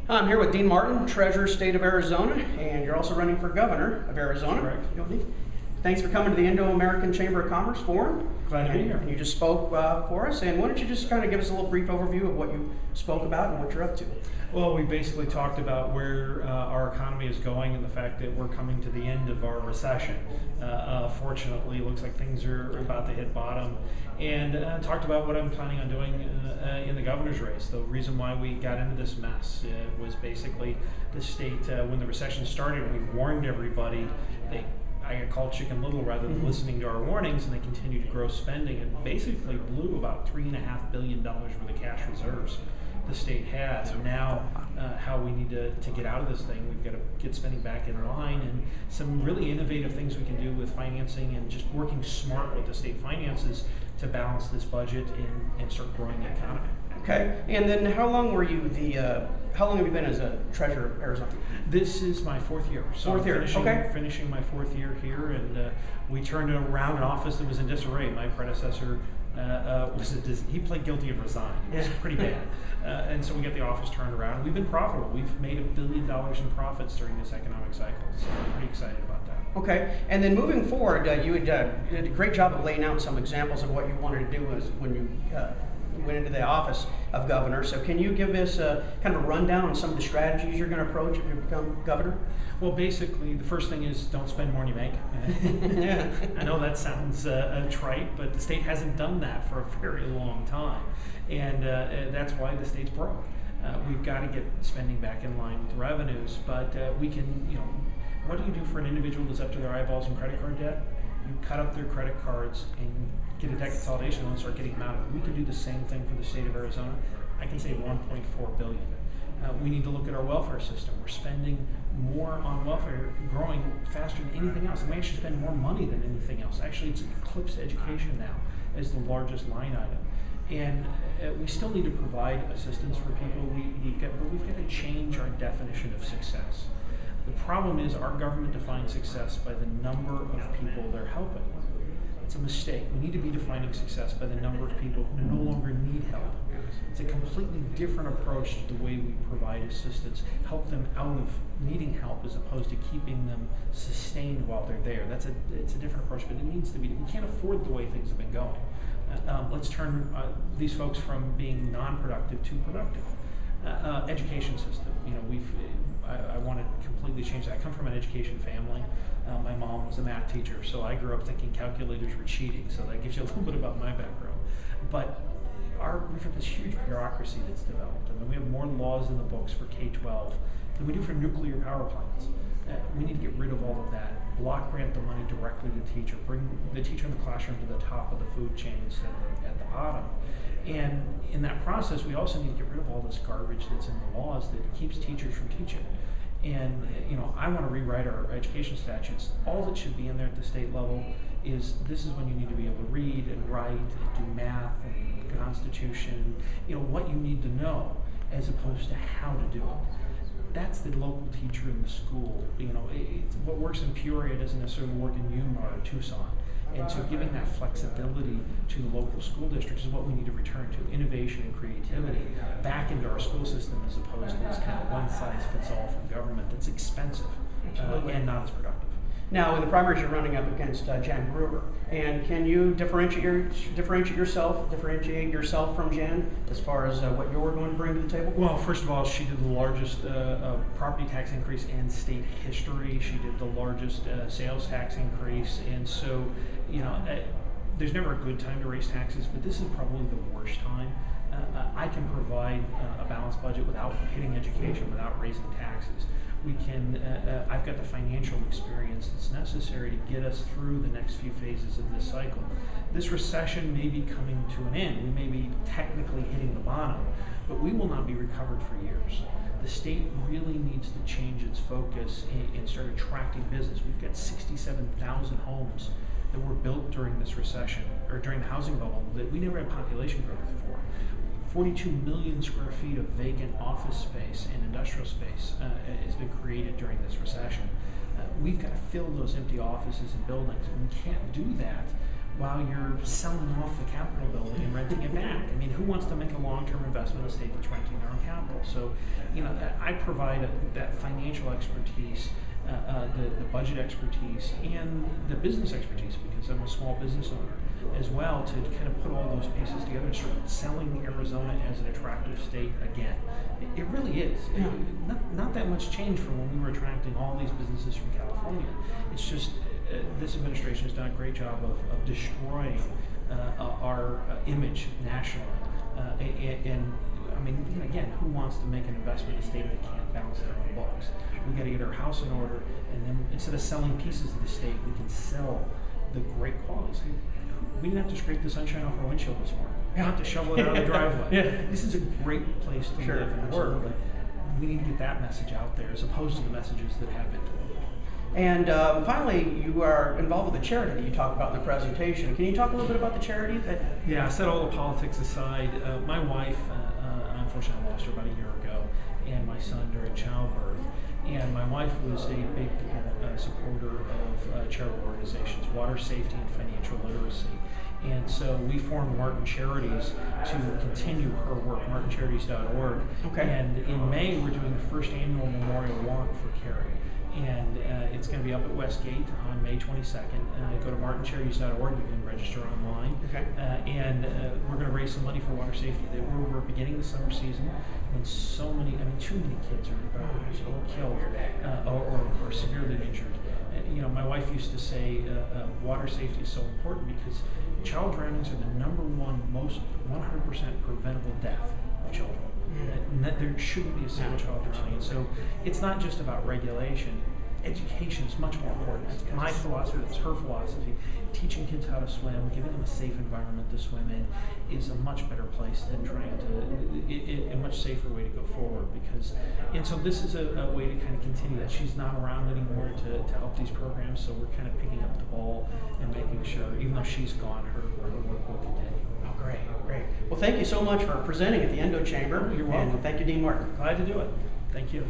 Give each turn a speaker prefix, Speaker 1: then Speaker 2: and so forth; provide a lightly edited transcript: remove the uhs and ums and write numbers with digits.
Speaker 1: I'm here with Dean Martin, Treasurer, State of Arizona, and you're also running for Governor of Arizona.
Speaker 2: Correct.
Speaker 1: Thanks for coming to the Indo-American Chamber of Commerce Forum.
Speaker 2: Glad to be here.
Speaker 1: And you just spoke for us, and why don't you just kind of give us a little brief overview of what you spoke about and what you're up to?
Speaker 2: Well, we basically talked about where our economy is going and the fact that we're coming to the end of our recession. Fortunately, it looks like things are about to hit bottom, and talked about what I'm planning on doing in the governor's race. The reason why we got into this mess was basically the state, when the recession started, we warned everybody. I got called Chicken Little rather than listening to our warnings, and they continued to grow spending and basically blew about $3.5 billion worth of cash reserves the state had. And now how we need to get out of this thing, we've got to get spending back in line, and some really innovative things we can do with financing and just working smart with the state finances to balance this budget and start growing the economy.
Speaker 1: Okay, and then how long have you been as a treasurer of Arizona?
Speaker 2: This is my fourth year. So
Speaker 1: fourth year,
Speaker 2: finishing my fourth year here, and we turned around an office that was in disarray. My predecessor he pled guilty of resign. It was pretty bad. And so we got the office turned around. We've been profitable. We've made $1 billion in profits during this economic cycle. So I'm pretty excited about that.
Speaker 1: Okay, and then moving forward, you did a great job of laying out some examples of what you wanted to do when you went into the office of governor. So can you give us kind of a rundown on some of the strategies you're going to approach if you become governor?
Speaker 2: Well, basically, the first thing is don't spend more than you make.
Speaker 1: Yeah.
Speaker 2: I know that sounds trite, but the state hasn't done that for a very long time. And that's why the state's broke. We've got to get spending back in line with revenues, but we can, what do you do for an individual that's up to their eyeballs in credit card debt? You cut up their credit cards and get a debt consolidation loan and start getting them out of it. We can do the same thing for the state of Arizona. I can save $1.4 billion. We need to look at our welfare system. We're spending more on welfare, growing faster than anything else. And we actually spend more money than anything else. Actually, it's eclipsed education now as the largest line item. And we still need to provide assistance for people. We've got to change our definition of success. The problem is our government defines success by the number of people they're helping. It's a mistake. We need to be defining success by the number of people who no longer need help. It's a completely different approach to the way we provide assistance, help them out of needing help as opposed to keeping them sustained while they're there. It's a different approach, but it needs to be. We can't afford the way things have been going. Let's turn these folks from being non-productive to productive. Education system. I want to completely change that. I come from an education family. My mom was a math teacher, so I grew up thinking calculators were cheating. So that gives you a little bit about my background. But we've got this huge bureaucracy that's developed. I mean, we have more laws in the books for K-12 than we do for nuclear power plants. We need to get rid of all of that. Block grant the money directly to the teacher. Bring the teacher in the classroom to the top of the food chain instead of at the bottom. And in that process, we also need to get rid of all this garbage that's in the laws that keeps teachers from teaching. And I want to rewrite our education statutes. All that should be in there at the state level is this is when you need to be able to read and write and do math and the Constitution, what you need to know as opposed to how to do it. That's the local teacher in the school. What works in Peoria doesn't necessarily work in Yuma or Tucson. And so giving that flexibility to the local school districts is what we need to return to, innovation and creativity back into our school system as opposed to this kind of one-size-fits-all from government that's expensive and not as productive.
Speaker 1: Now, in the primaries, you're running up against Jan Brewer, and can you differentiate yourself from Jan as far as what you're going to bring to the table?
Speaker 2: Well, first of all, she did the largest property tax increase in state history. She did the largest sales tax increase, and so there's never a good time to raise taxes, but this is probably the worst time. I can provide a balanced budget without hitting education, without raising taxes. I've got the financial experience that's necessary to get us through the next few phases of this cycle. This recession may be coming to an end. We may be technically hitting the bottom, but we will not be recovered for years. The state really needs to change its focus and start attracting business. We've got 67,000 homes that were built during this recession, or during the housing bubble, that we never had population growth before. 42 million square feet of vacant office space and industrial space has been created during this recession. We've got to fill those empty offices and buildings, and we can't do that while you're selling off the Capitol building and renting it back. I mean, who wants to make a long-term investment in a state that's renting their own capital? So, I provide that financial expertise, the budget expertise, and the business expertise, because I'm a small business owner as well, to kind of put all those pieces together and start selling Arizona as an attractive state again. It really is.
Speaker 1: Yeah.
Speaker 2: Not that much change from when we were attracting all these businesses from California. It's just this administration has done a great job of destroying our image nationally. And I mean, again, who wants to make an investment in a state that can't balance their own books? We got to get our house in order, and then instead of selling pieces of the state, we can sell the great qualities. We didn't have to scrape the sunshine off our windshield this morning. We don't have to shovel it out of the driveway.
Speaker 1: Yeah.
Speaker 2: This is a great place to live and work.
Speaker 1: Absolutely.
Speaker 2: We need to get that message out there as opposed to the messages that have been delivered.
Speaker 1: And finally, you are involved with a charity that you talk about in the presentation. Can you talk a little bit about the charity?
Speaker 2: Yeah, set all the politics aside. My wife, unfortunately, I lost her about a year ago, and my son during childbirth. And my wife was a big supporter of charitable organizations, water safety and financial literacy. And so we formed Martin Charities to continue her work, martincharities.org.
Speaker 1: Okay.
Speaker 2: And in May, we're doing the first annual memorial walk for Carrie. And it's going to be up at Westgate on May 22nd. Go to martincharities.org. You can register online.
Speaker 1: Okay.
Speaker 2: And we're going to raise some money for water safety. We're beginning the summer season, and too many kids are killed or severely injured. My wife used to say water safety is so important because child drownings are the #1 most 100% preventable death of children. And that there shouldn't be a single child drowning. So it's not just about regulation. Education is much more important. That's my philosophy. That's her philosophy. Teaching kids how to swim, giving them a safe environment to swim in, is a much better place than trying to, a much safer way to go forward. And so this is a way to kind of continue that. She's not around anymore to help these programs, so we're kind of picking up the ball and making sure, even though she's gone, her work will continue.
Speaker 1: Great. Well, thank you so much for presenting at the Endo Chamber.
Speaker 2: You're welcome.
Speaker 1: And thank you, Dean Martin.
Speaker 2: Glad to do it. Thank you.